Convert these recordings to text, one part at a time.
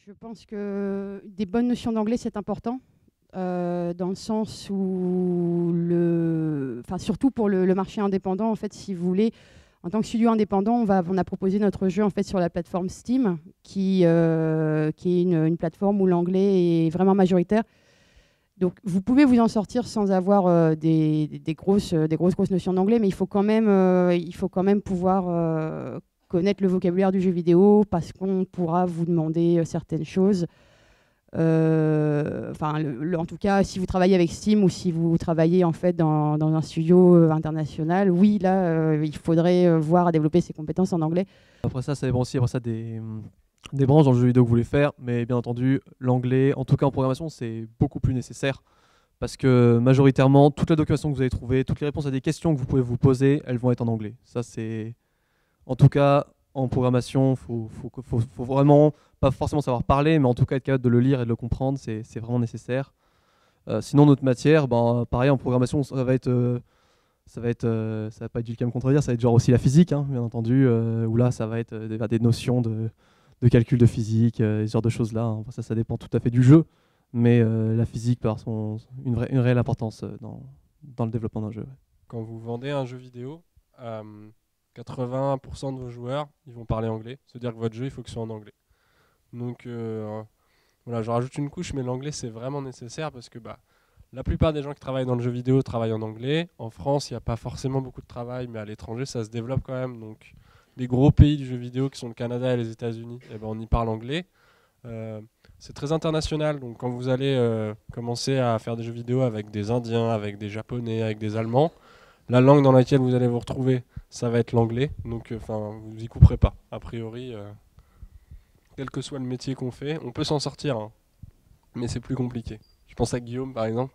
Je pense que des bonnes notions d'anglais, c'est important, dans le sens où, surtout pour le marché indépendant, en fait, si vous voulez, en tant que studio indépendant, on a proposé notre jeu en fait, sur la plateforme Steam, qui est une plateforme où l'anglais est vraiment majoritaire. Donc, vous pouvez vous en sortir sans avoir des grosses notions d'anglais, mais il faut quand même pouvoir connaître le vocabulaire du jeu vidéo parce qu'on pourra vous demander certaines choses. En tout cas, si vous travaillez avec Steam ou si vous travaillez en fait dans un studio international, oui, là, il faudrait voir à développer ses compétences en anglais. Après ça dépend aussi après ça, des branches dans le jeu vidéo que vous voulez faire, mais bien entendu, l'anglais, en tout cas en programmation, c'est beaucoup plus nécessaire parce que majoritairement, toute la documentation que vous allez trouver, toutes les réponses à des questions que vous pouvez vous poser, elles vont être en anglais. Ça, c'est en tout cas en programmation, faut vraiment pas forcément savoir parler, mais en tout cas être capable de le lire et de le comprendre, c'est vraiment nécessaire. Sinon, notre matière, pareil en programmation, ça va pas être du cas me contredire, ça va être genre aussi la physique, hein, bien entendu, où là ça va être des notions de calcul de physique, ce genre de choses là. Hein. Ça dépend tout à fait du jeu, mais la physique peut avoir une réelle importance dans le développement d'un jeu. Ouais. Quand vous vendez un jeu vidéo, 80% de vos joueurs ils vont parler anglais, c'est-à-dire que votre jeu il faut que ce soit en anglais. Donc voilà, je rajoute une couche, mais l'anglais c'est vraiment nécessaire parce que la plupart des gens qui travaillent dans le jeu vidéo travaillent en anglais. En France, il n'y a pas forcément beaucoup de travail, mais à l'étranger, ça se développe quand même. Donc, les gros pays du jeu vidéo qui sont le Canada et les États-Unis, on y parle anglais. C'est très international. Donc, quand vous allez commencer à faire des jeux vidéo avec des Indiens, avec des Japonais, avec des Allemands, la langue dans laquelle vous allez vous retrouver, ça va être l'anglais. Donc, vous n'y couperez pas. A priori, quel que soit le métier qu'on fait, on peut s'en sortir, hein, mais c'est plus compliqué. Je pense à Guillaume par exemple.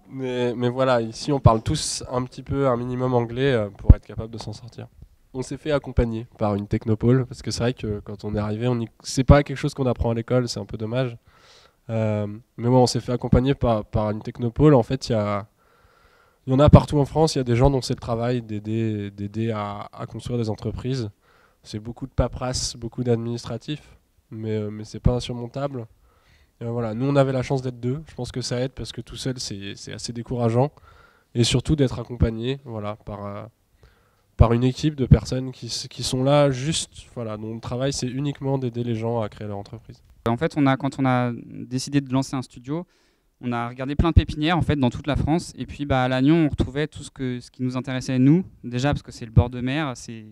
Mais voilà, ici on parle tous un petit peu, un minimum anglais pour être capable de s'en sortir. On s'est fait accompagner par une technopole, parce que c'est vrai que quand on est arrivé, c'est pas quelque chose qu'on apprend à l'école, c'est un peu dommage. Mais bon, on s'est fait accompagner par une technopole. En fait, il y en a partout en France, il y a des gens dont c'est le travail d'aider à construire des entreprises. C'est beaucoup de paperasse, beaucoup d'administratifs, mais c'est pas insurmontable. Voilà, nous on avait la chance d'être deux, je pense que ça aide parce que tout seul c'est assez décourageant et surtout d'être accompagné par une équipe de personnes qui sont là juste, voilà, dont le travail c'est uniquement d'aider les gens à créer leur entreprise. En fait, quand on a décidé de lancer un studio, on a regardé plein de pépinières en fait, dans toute la France et puis à Lannion on retrouvait tout ce qui nous intéressait nous, déjà parce que c'est le bord de mer, c'est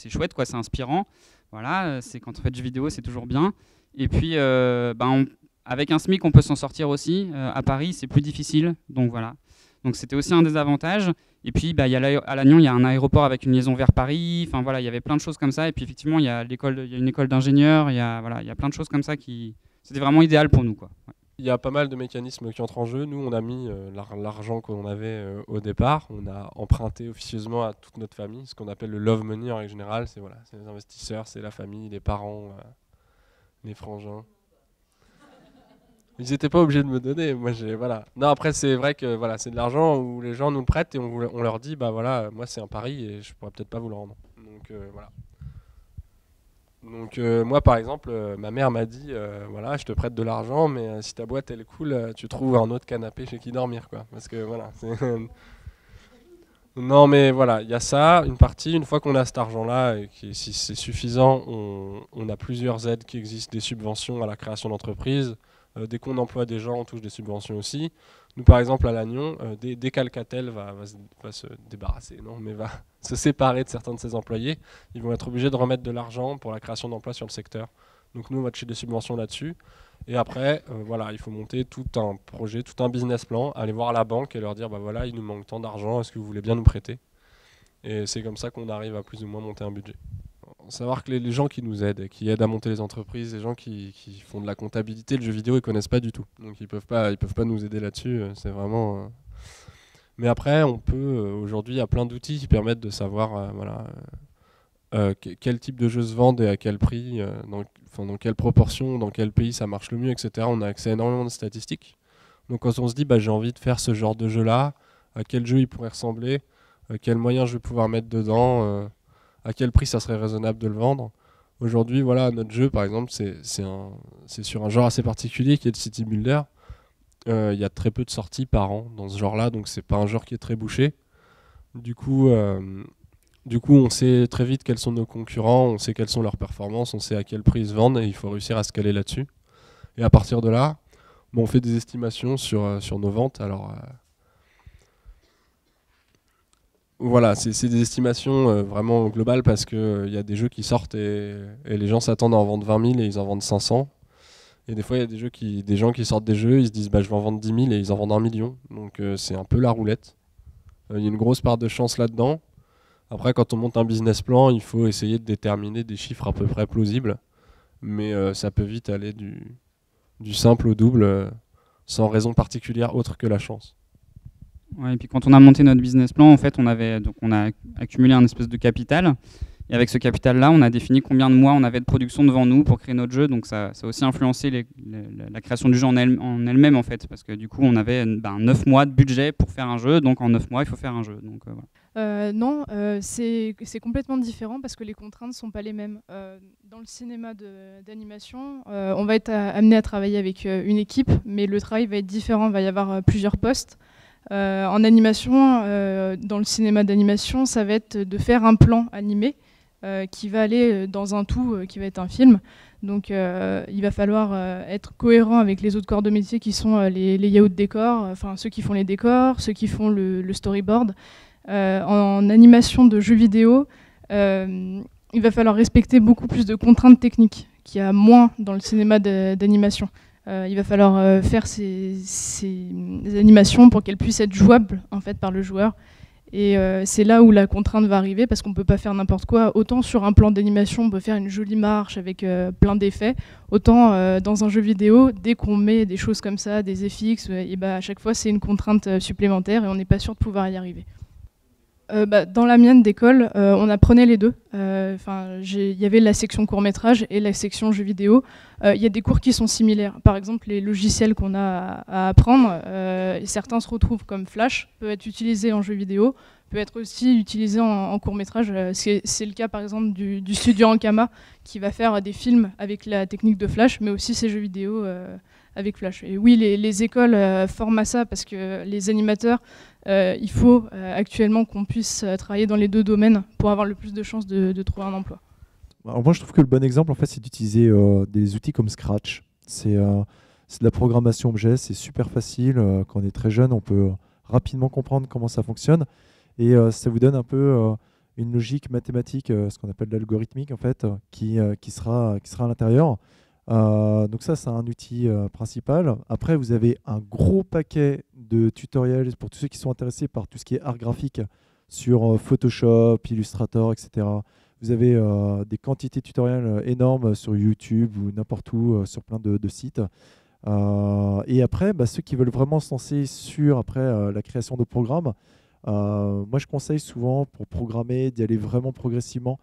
chouette, quoi, c'est inspirant, voilà, c'est quand on fait du vidéo c'est toujours bien. Et puis, avec un SMIC, on peut s'en sortir aussi. À Paris, c'est plus difficile. Donc voilà. Donc c'était aussi un des avantages. Et puis, à Lannion, il y a un aéroport avec une liaison vers Paris. Enfin voilà, il y avait plein de choses comme ça. Et puis effectivement, il y a une école d'ingénieurs. Il y a plein de choses comme ça c'était vraiment idéal pour nous, quoi. Ouais. Il y a pas mal de mécanismes qui entrent en jeu. Nous, on a mis l'argent qu'on avait au départ. On a emprunté officieusement à toute notre famille, ce qu'on appelle le love money en règle générale. C'est les investisseurs, c'est la famille, les parents. Les frangins. Ils n'étaient pas obligés de me donner. Moi, voilà. Non, après, c'est vrai que voilà, c'est de l'argent où les gens nous le prêtent et on leur dit, voilà, moi c'est un pari et je pourrais peut-être pas vous le rendre. Donc voilà. Donc moi, par exemple, ma mère m'a dit, voilà, je te prête de l'argent, mais si ta boîte elle est cool, tu trouves un autre canapé chez qui dormir, quoi. Parce que voilà. Non mais voilà, il y a ça, une partie, une fois qu'on a cet argent-là, et si c'est suffisant, on a plusieurs aides qui existent, des subventions à la création d'entreprises. Dès qu'on emploie des gens, on touche des subventions aussi. Nous par exemple à Lannion, dès qu'Alcatel va se débarrasser, non, mais va se séparer de certains de ses employés, ils vont être obligés de remettre de l'argent pour la création d'emplois sur le secteur. Donc nous on va toucher des subventions là-dessus. Et après, voilà, il faut monter tout un projet, tout un business plan, aller voir la banque et leur dire, voilà, il nous manque tant d'argent, est-ce que vous voulez bien nous prêter? Et c'est comme ça qu'on arrive à plus ou moins monter un budget. Savoir que les gens qui nous aident, qui aident à monter les entreprises, les gens qui font de la comptabilité, le jeu vidéo, ils connaissent pas du tout. Donc ils peuvent pas nous aider là-dessus, c'est vraiment... Mais après, on peut, aujourd'hui, il y a plein d'outils qui permettent de savoir, quel type de jeu se vendent et à quel prix, dans quelle proportion, dans quel pays ça marche le mieux, etc. On a accès à énormément de statistiques. Donc quand on se dit j'ai envie de faire ce genre de jeu-là, à quel jeu il pourrait ressembler, quels moyens je vais pouvoir mettre dedans, à quel prix ça serait raisonnable de le vendre, Aujourd'hui, voilà, notre jeu, par exemple, c'est sur un genre assez particulier qui est le City Builder. Il y a très peu de sorties par an dans ce genre-là, donc c'est pas un genre qui est très bouché. Du coup, on sait très vite quels sont nos concurrents, on sait quelles sont leurs performances, on sait à quel prix ils se vendent et il faut réussir à se caler là-dessus. Et à partir de là, on fait des estimations sur nos ventes. Alors voilà, c'est des estimations vraiment globales parce qu'il y a des jeux qui sortent et les gens s'attendent à en vendre 20 000 et ils en vendent 500. Et des fois, il y a des gens qui sortent des jeux, ils se disent bah, je vais en vendre 10 000 et ils en vendent 1 million. Donc c'est un peu la roulette. Il y a une grosse part de chance là-dedans. Après, quand on monte un business plan, il faut essayer de déterminer des chiffres à peu près plausibles. Mais ça peut vite aller du simple au double sans raison particulière autre que la chance. Ouais, et puis quand on a monté notre business plan, en fait, on a accumulé un espèce de capital. Et avec ce capital-là, on a défini combien de mois on avait de production devant nous pour créer notre jeu. Donc ça a aussi influencé la création du jeu en elle-même, en fait. Parce que du coup, on avait 9 mois de budget pour faire un jeu. Donc en 9 mois, il faut faire un jeu. Donc, voilà. Non, c'est complètement différent parce que les contraintes ne sont pas les mêmes. Dans le cinéma d'animation, on va être amené à travailler avec une équipe, mais le travail va être différent. Il va y avoir plusieurs postes. En animation, dans le cinéma d'animation, ça va être de faire un plan animé qui va aller dans un tout, qui va être un film. Donc il va falloir être cohérent avec les autres corps de métier qui sont les layouts de décors, enfin ceux qui font les décors, ceux qui font le storyboard. En animation de jeux vidéo, il va falloir respecter beaucoup plus de contraintes techniques qu'il y a moins dans le cinéma d'animation. Il va falloir faire ces animations pour qu'elles puissent être jouables en fait, par le joueur. Et c'est là où la contrainte va arriver parce qu'on ne peut pas faire n'importe quoi. Autant sur un plan d'animation, on peut faire une jolie marche avec plein d'effets. Autant dans un jeu vidéo, dès qu'on met des choses comme ça, des FX, et à chaque fois c'est une contrainte supplémentaire et on n'est pas sûr de pouvoir y arriver. Dans la mienne d'école, on apprenait les deux. Il y avait la section court-métrage et la section jeux vidéo. Il y a des cours qui sont similaires. Par exemple, les logiciels qu'on a à apprendre, certains se retrouvent comme Flash, peuvent être utilisés en jeu vidéo, peut être aussi utilisé en court-métrage. C'est le cas par exemple du studio Ankama qui va faire des films avec la technique de Flash, mais aussi ses jeux vidéo avec Flash. Et oui, les écoles forment à ça parce que les animateurs, il faut actuellement qu'on puisse travailler dans les deux domaines pour avoir le plus de chances de trouver un emploi. Alors moi, je trouve que le bon exemple, en fait, c'est d'utiliser des outils comme Scratch. C'est de la programmation objet, c'est super facile. Quand on est très jeune, on peut rapidement comprendre comment ça fonctionne. Et ça vous donne un peu une logique mathématique, ce qu'on appelle l'algorithmique, en fait, qui sera à l'intérieur. Donc ça, c'est un outil principal. Après, vous avez un gros paquet de tutoriels pour tous ceux qui sont intéressés par tout ce qui est art graphique sur Photoshop, Illustrator, etc. Vous avez des quantités de tutoriels énormes sur YouTube ou n'importe où, sur plein de sites. Et après, ceux qui veulent vraiment se lancer sur la création de programmes, moi je conseille souvent pour programmer d'y aller vraiment progressivement.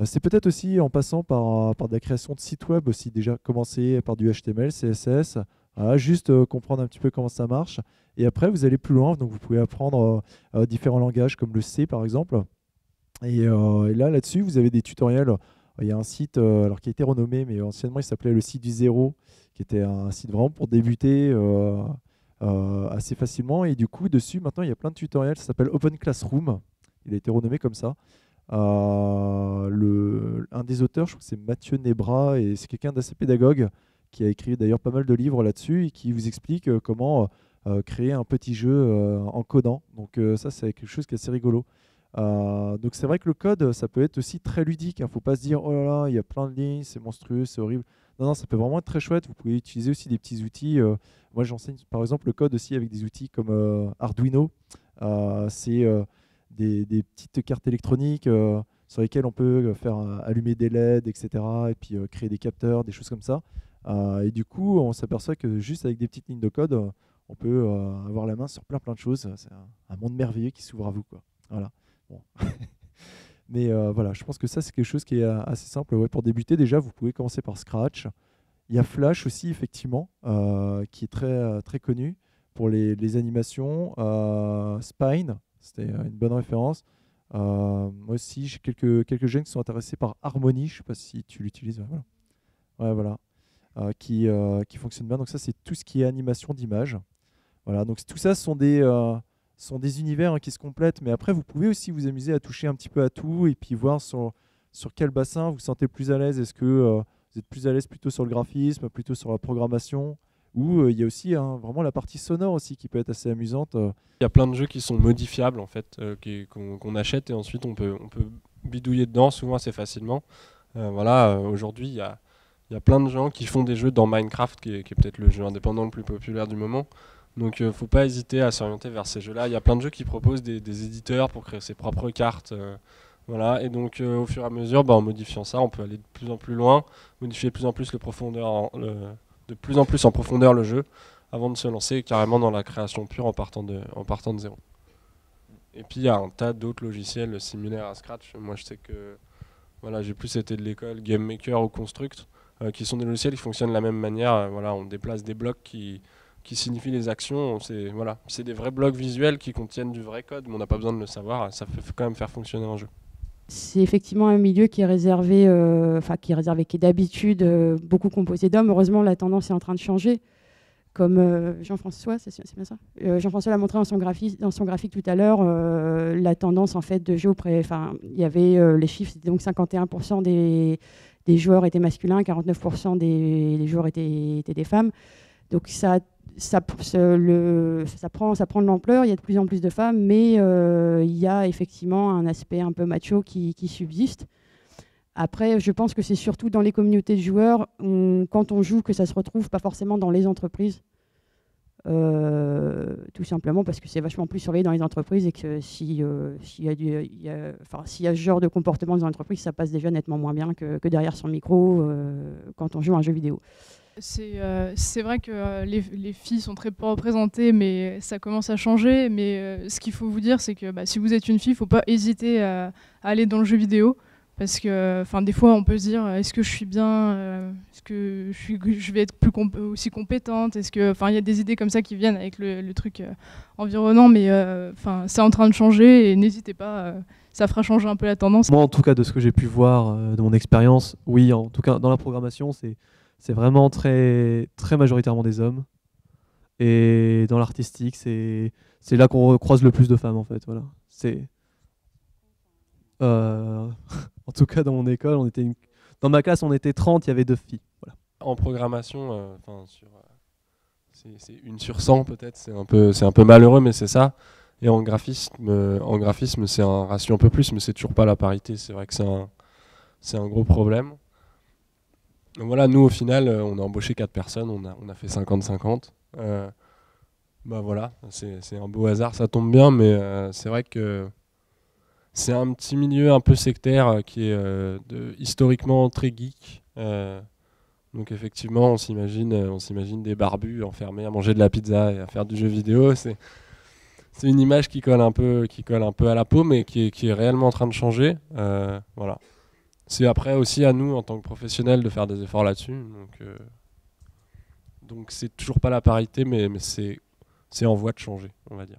C'est peut-être aussi en passant par de la création de sites web aussi, déjà commencer par du HTML, CSS, juste comprendre un petit peu comment ça marche. Et après, vous allez plus loin, donc vous pouvez apprendre différents langages comme le C par exemple. Et là-dessus, vous avez des tutoriels. Il y a un site qui a été renommé, mais anciennement il s'appelait le site du zéro, qui était un site vraiment pour débuter assez facilement. Et du coup, dessus, maintenant, il y a plein de tutoriels. Ça s'appelle Open Classroom. Il a été renommé comme ça. Un des auteurs, je crois que c'est Mathieu Nebra, et c'est quelqu'un d'assez pédagogue qui a écrit d'ailleurs pas mal de livres là-dessus et qui vous explique comment créer un petit jeu en codant. Donc ça, c'est quelque chose qui est assez rigolo. Donc c'est vrai que le code, ça peut être aussi très ludique. Il ne faut pas se dire, oh là là, il y a plein de lignes, c'est monstrueux, c'est horrible. Non, ça peut vraiment être très chouette. Vous pouvez utiliser aussi des petits outils. Moi, j'enseigne par exemple le code aussi avec des outils comme Arduino. C'est des petites cartes électroniques sur lesquelles on peut faire allumer des LED, etc. Et puis créer des capteurs, des choses comme ça. Et du coup, on s'aperçoit que juste avec des petites lignes de code, on peut avoir la main sur plein de choses. C'est un monde merveilleux qui s'ouvre à vous, quoi. Voilà. Bon. Mais voilà, je pense que ça, c'est quelque chose qui est assez simple. Ouais, pour débuter, déjà, vous pouvez commencer par Scratch. Il y a Flash aussi, effectivement, qui est très connu pour les animations. Spine, c'était une bonne référence. Moi aussi, j'ai quelques jeunes qui sont intéressés par Harmony, je ne sais pas si tu l'utilises. Voilà. Qui fonctionne bien. Donc ça, c'est tout ce qui est animation d'image. Voilà, donc tout ça sont des univers qui se complètent, mais après, vous pouvez aussi vous amuser à toucher un petit peu à tout et puis voir sur quel bassin vous vous sentez plus à l'aise. Est-ce que vous êtes plus à l'aise plutôt sur le graphisme, plutôt sur la programmation, ou il y a aussi vraiment la partie sonore aussi qui peut être assez amusante. Il y a plein de jeux qui sont modifiables en fait, qu'on achète et ensuite on peut bidouiller dedans souvent assez facilement. Aujourd'hui il y a plein de gens qui font des jeux dans Minecraft qui est peut-être le jeu indépendant le plus populaire du moment. Donc faut pas hésiter à s'orienter vers ces jeux-là. Il y a plein de jeux qui proposent des éditeurs pour créer ses propres cartes. Et donc au fur et à mesure, en modifiant ça, on peut aller de plus en plus loin, modifier de plus en plus de plus en plus en profondeur le jeu, avant de se lancer carrément dans la création pure en partant de zéro. Et puis il y a un tas d'autres logiciels similaires à Scratch. Moi je sais que j'ai plus été de l'école Game Maker ou Construct, qui sont des logiciels qui fonctionnent de la même manière. On déplace des blocs qui signifient les actions. C'est des vrais blocs visuels qui contiennent du vrai code, mais on n'a pas besoin de le savoir. Ça peut quand même faire fonctionner un jeu. C'est effectivement un milieu qui est réservé, qui est d'habitude beaucoup composé d'hommes. Heureusement, la tendance est en train de changer. Comme Jean-François, c'est bien ça. Jean-François l'a montré dans son graphique tout à l'heure. La tendance en fait de jeu il y avait les chiffres, c'était donc 51% des joueurs étaient masculins, 49% des joueurs étaient des femmes. Donc ça prend de l'ampleur, il y a de plus en plus de femmes, mais il y a effectivement un aspect un peu macho qui subsiste. Après, je pense que c'est surtout dans les communautés de joueurs, quand on joue, que ça se retrouve, pas forcément dans les entreprises. Tout simplement parce que c'est vachement plus surveillé dans les entreprises et que s'il y a ce genre de comportement dans les entreprises, ça passe déjà nettement moins bien que derrière son micro quand on joue à un jeu vidéo. C'est vrai que les filles sont très peu représentées, mais ça commence à changer. Mais ce qu'il faut vous dire, c'est que si vous êtes une fille, il ne faut pas hésiter à aller dans le jeu vidéo. Parce que des fois, on peut se dire, est-ce que je suis bien, est-ce que je vais être aussi compétente, est-ce que, il y a des idées comme ça qui viennent avec le truc environnant, mais c'est en train de changer et n'hésitez pas, ça fera changer un peu la tendance. Moi, en tout cas, de ce que j'ai pu voir de mon expérience, oui, en tout cas, dans la programmation, c'est vraiment très, très majoritairement des hommes. Et dans l'artistique, c'est là qu'on croise le plus de femmes, en fait. Voilà. En tout cas, dans mon école, dans ma classe, on était 30, il y avait 2 filles. Voilà. En programmation, c'est 1 sur 100 peut-être, c'est un peu malheureux, mais c'est ça. Et en graphisme, c'est un ratio un peu plus, mais c'est toujours pas la parité. C'est vrai que c'est un gros problème. Donc voilà, nous au final, on a embauché 4 personnes, on a fait 50-50. C'est un beau hasard, ça tombe bien, mais c'est vrai que c'est un petit milieu un peu sectaire qui est historiquement très geek. Donc effectivement, on s'imagine des barbus enfermés à manger de la pizza et à faire du jeu vidéo. C'est une image qui colle un peu à la peau, mais qui est réellement en train de changer. Voilà. C'est après aussi à nous, en tant que professionnels, de faire des efforts là-dessus. Donc c'est toujours pas la parité, mais c'est en voie de changer, on va dire.